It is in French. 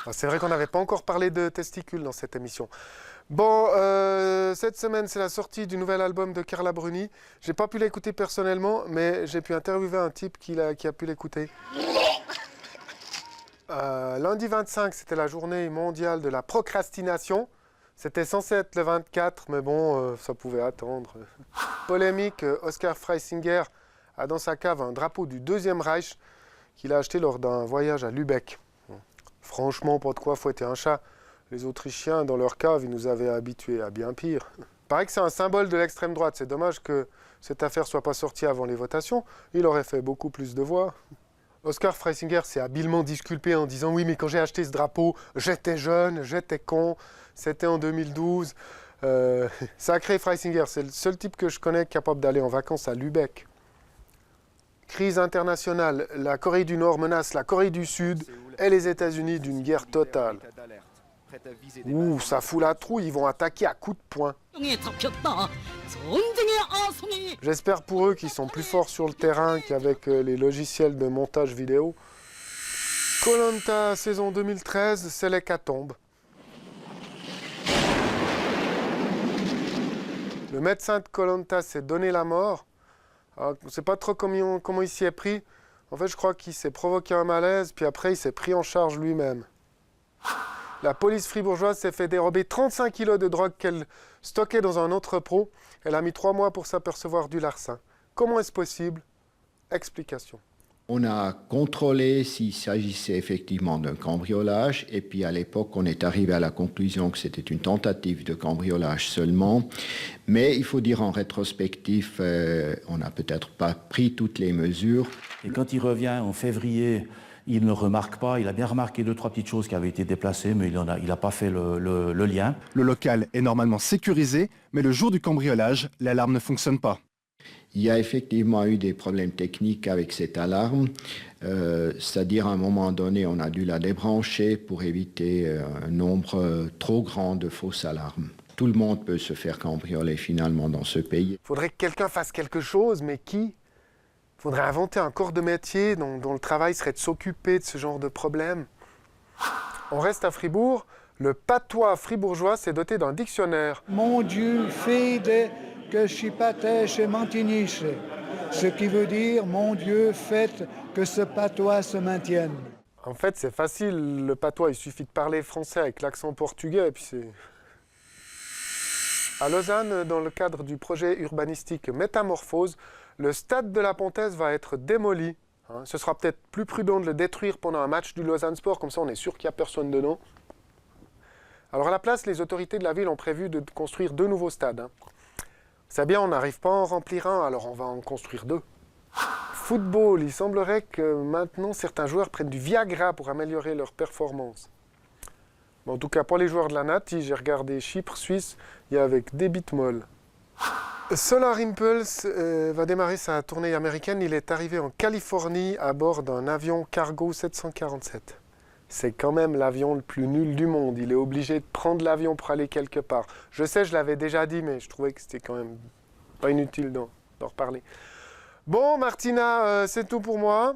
Ah, c'est vrai qu'on n'avait pas encore parlé de testicules dans cette émission. Bon, cette semaine, c'est la sortie du nouvel album de Carla Bruni. J'ai pas pu l'écouter personnellement, mais j'ai pu interviewer un type qui a pu l'écouter. Lundi 25, c'était la journée mondiale de la procrastination. C'était censé être le 24, mais bon, ça pouvait attendre. Polémique, Oscar Freisinger a dans sa cave un drapeau du Deuxième Reich qu'il a acheté lors d'un voyage à Lübeck. Franchement, pas de quoi fouetter un chat. Les Autrichiens, dans leur cave, ils nous avaient habitués à bien pire. Paraît que c'est un symbole de l'extrême droite. C'est dommage que cette affaire soit pas sortie avant les votations. Il aurait fait beaucoup plus de voix. Oscar Freisinger s'est habilement disculpé en disant « Oui, mais quand j'ai acheté ce drapeau, j'étais jeune, j'étais con, c'était en 2012. » Sacré Freisinger, c'est le seul type que je connais capable d'aller en vacances à Lübeck. Crise internationale, la Corée du Nord menace la Corée du Sud et les États-Unis d'une guerre totale. Ouh, ça fout la trouille, ils vont attaquer à coups de poing. J'espère pour eux qu'ils sont plus forts sur le terrain qu'avec les logiciels de montage vidéo. Koh-Lanta saison 2013, c'est l'hécatombe. Le médecin de Koh-Lanta s'est donné la mort. Alors, on ne sait pas trop comment il s'y est pris. En fait, je crois qu'il s'est provoqué un malaise, puis après, il s'est pris en charge lui-même. La police fribourgeoise s'est fait dérober 35 kilos de drogue qu'elle stockait dans un entrepôt. Elle a mis 3 mois pour s'apercevoir du larcin. Comment est-ce possible? Explication. On a contrôlé s'il s'agissait effectivement d'un cambriolage et puis à l'époque on est arrivé à la conclusion que c'était une tentative de cambriolage seulement. Mais il faut dire en rétrospectif, on n'a peut-être pas pris toutes les mesures. Et quand il revient en février, il ne remarque pas, il a bien remarqué 2-3 petites choses qui avaient été déplacées, mais il n'a pas fait le lien. Le local est normalement sécurisé, mais le jour du cambriolage, l'alarme ne fonctionne pas. Il y a effectivement eu des problèmes techniques avec cette alarme, c'est-à-dire à un moment donné, on a dû la débrancher pour éviter un nombre trop grand de fausses alarmes. Tout le monde peut se faire cambrioler finalement dans ce pays. Il faudrait que quelqu'un fasse quelque chose, mais qui? Il faudrait inventer un corps de métier dont le travail serait de s'occuper de ce genre de problème. On reste à Fribourg. Le patois fribourgeois s'est doté d'un dictionnaire. Mon Dieu, fide que chipatèche et mantiniche. Ce qui veut dire, mon Dieu, faites que ce patois se maintienne. En fait, c'est facile, le patois, il suffit de parler français avec l'accent portugais, et puis c'est... À Lausanne, dans le cadre du projet urbanistique Métamorphose, le stade de la Pontaise va être démoli. Ce sera peut-être plus prudent de le détruire pendant un match du Lausanne Sport, comme ça on est sûr qu'il n'y a personne dedans. Alors à la place, les autorités de la ville ont prévu de construire 2 nouveaux stades. C'est bien, on n'arrive pas à en remplir un, alors on va en construire 2. Football, il semblerait que maintenant certains joueurs prennent du Viagra pour améliorer leur performance. Bon, en tout cas, pour les joueurs de la Nati, j'ai regardé Chypre, Suisse, il y a avec des bitmol. Solar Impulse va démarrer sa tournée américaine. Il est arrivé en Californie à bord d'un avion cargo 747. C'est quand même l'avion le plus nul du monde. Il est obligé de prendre l'avion pour aller quelque part. Je sais, je l'avais déjà dit, mais je trouvais que c'était quand même pas inutile d'en reparler. Bon, Martina, c'est tout pour moi.